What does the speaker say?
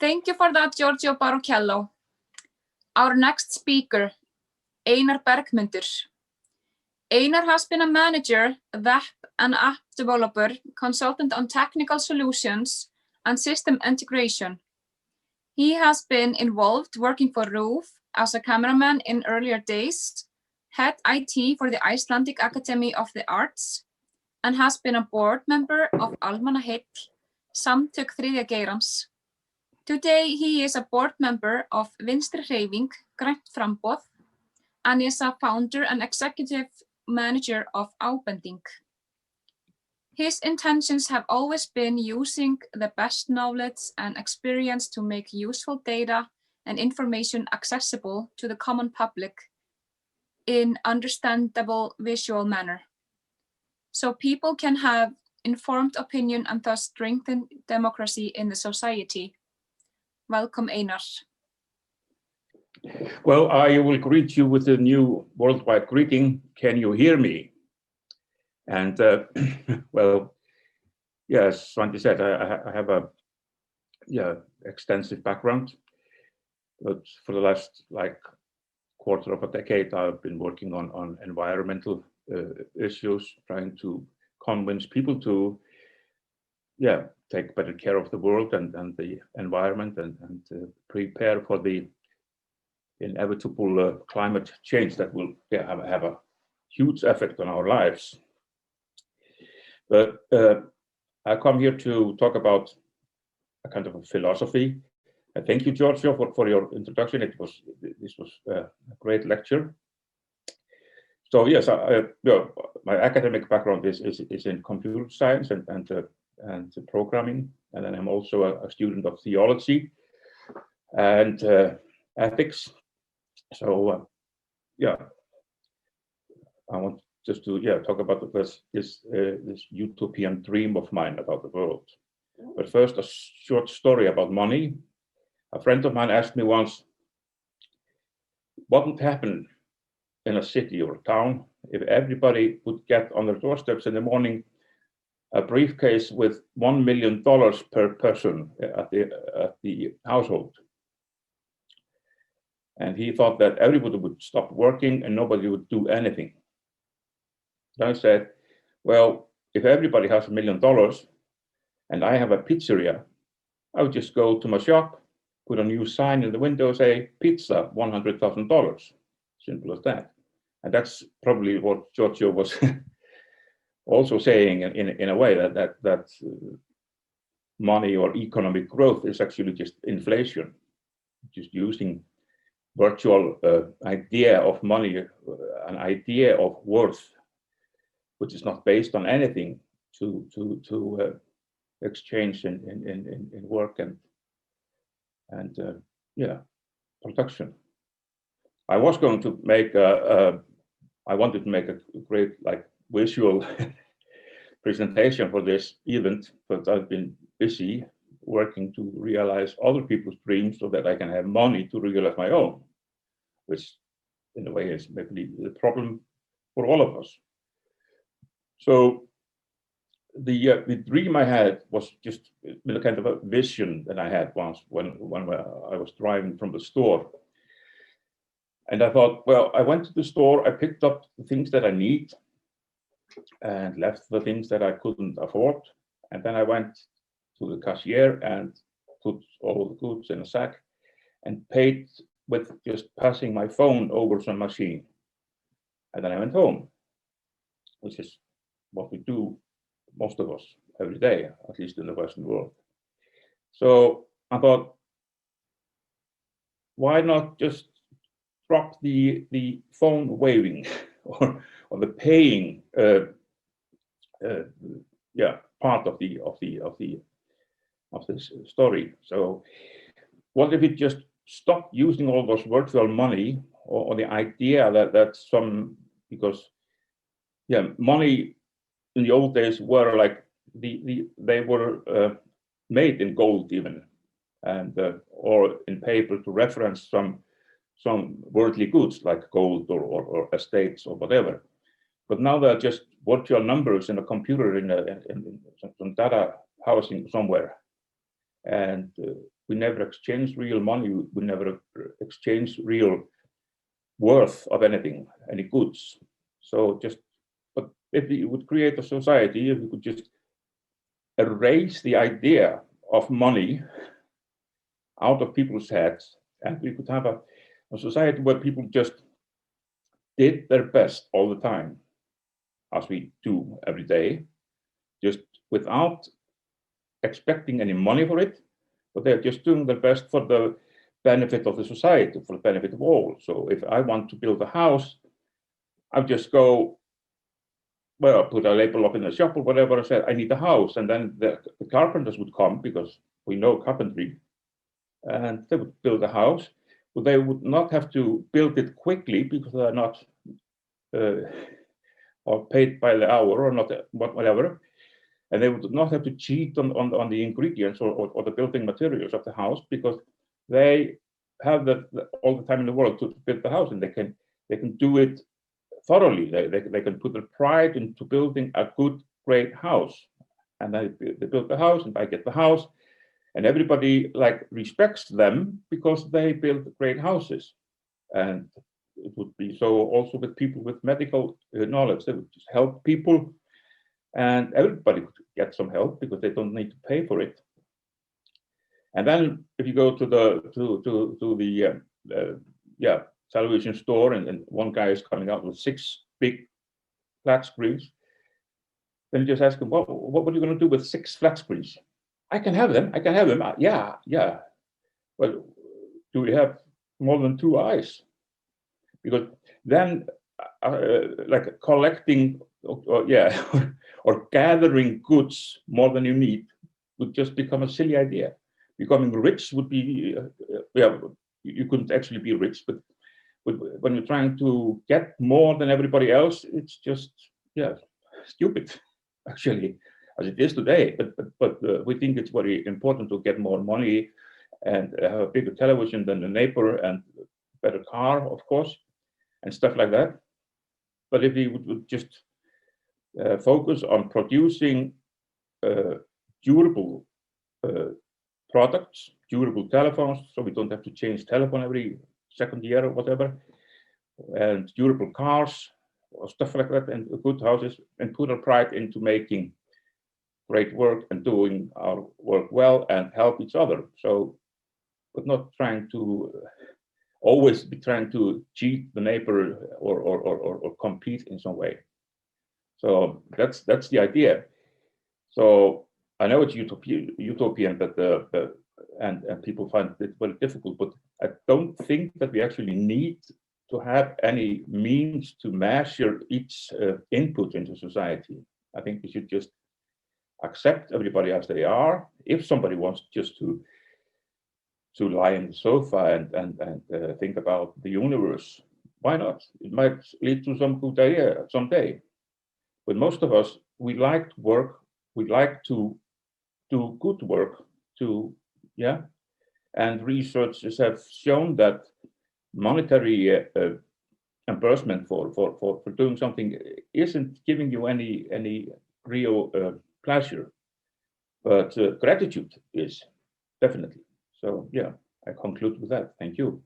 Thank you for that, Giorgio Baruchello. Our next speaker, Einar Bergmundur. Einar has been a manager, web and app developer, consultant on technical solutions and system integration. He has been involved working for RÚV as a cameraman in earlier days, head IT for the Icelandic Academy of the Arts, and has been a board member of Almannaheill, Samtök þriðja geirans. Today, he is a board member of Vinstrihreyfingin, grænt framboð, and is a founder and executive manager of Ábending. His intentions have always been using the best knowledge and experience to make useful data and information accessible to the common public in understandable visual manner, so people can have informed opinion and thus strengthen democracy in the society. Welcome, Einar. Well, I will greet you with a new worldwide greeting. Can you hear me? And well, yes, Svante said, I have a extensive background, but for the last quarter of a decade, I've been working on environmental issues, trying to convince people to take better care of the world and the environment and prepare for the inevitable climate change that will have a huge effect on our lives. But I come here to talk about a kind of a philosophy. Thank you, Giorgio, for your introduction. This was a great lecture. So yes, my academic background is in computer science and programming, and then I'm also a student of theology and ethics. So I want just to talk about this utopian dream of mine about the world. But first, a short story about money. A friend of mine asked me once, what would happen in a city or a town if everybody would get on their doorsteps in the morning a briefcase with $1 million per person at the household? And he thought that everybody would stop working and nobody would do anything. Then I said, well, if everybody has $1 million and I have a pizzeria, I would just go to my shop, put a new sign in the window, say pizza, $100,000. Simple as that. And that's probably what Giorgio was also saying in a way that money or economic growth is actually just inflation, just using virtual idea of money, an idea of worth, which is not based on anything, to exchange in work and production. I was going to make I wanted to make a great visual presentation for this event, but I've been busy working to realize other people's dreams so that I can have money to realize my own, which in a way is maybe the problem for all of us. So the dream I had was just a kind of a vision that I had once when I was driving from the store. And I thought, well, I went to the store, I picked up the things that I need and left the things that I couldn't afford. And then I went to the cashier and put all the goods in a sack and paid with just passing my phone over some machine. And then I went home, which is what we do, most of us, every day, at least in the Western world. So I thought, why not just drop the phone waving or the paying part of this story? So what if we just stop using all those virtual money or the idea that some, because money in the old days were like they were made in gold even, and or in paper to reference some worldly goods like gold or estates or whatever. But now they're just virtual numbers in a computer in some data housing somewhere, and we never exchange real money. We never exchange real worth of anything, any goods. So but if we would create a society, if we could just erase the idea of money out of people's heads, and we could have a society where people just did their best all the time, as we do every day, just without expecting any money for it, but they're just doing their best for the benefit of the society, for the benefit of all. So if I want to build a house, I just go, well, put a label up in the shop or whatever, and say, I need a house. And then the carpenters would come, because we know carpentry, and they would build a house, but they would not have to build it quickly because they're not or paid by the hour or not, whatever. And they would not have to cheat on the ingredients or the building materials of the house, because they have all the time in the world to build the house, and they can do it thoroughly. They can put their pride into building a good, great house. And they build the house, and I get the house, and everybody respects them because they build great houses. And it would be so also with people with medical knowledge. They would just help people, and everybody could get some help because they don't need to pay for it. And then if you go to the television store, and one guy is coming out with 6 big flat screens, then you just ask him, what are you going to do with 6 flat screens? I can have them. Yeah. Well, do we have more than 2 eyes? Because then collecting or gathering goods more than you need would just become a silly idea. Becoming rich would be, you couldn't actually be rich, but when you're trying to get more than everybody else, it's just, stupid, actually, as it is today. But we think it's very important to get more money and have a bigger television than the neighbor, and better car, of course, and stuff like that. But if we would just focus on producing durable products, durable telephones, so we don't have to change telephone every second year or whatever, and durable cars or stuff like that, and good houses, and put our pride into making great work and doing our work well and help each other. So, but not trying to always be trying to cheat the neighbor or compete in some way. So that's the idea. So I know it's utopian, but and people find it very difficult. But I don't think that we actually need to have any means to measure each input into society. I think we should just accept everybody as they are. If somebody wants just to lie on the sofa and think about the universe, why not? It might lead to some good idea someday. But most of us, we like to work, we like to do good work, and researchers have shown that monetary reimbursement for doing something isn't giving you any real pleasure, but gratitude is, definitely. So I conclude with that. Thank you.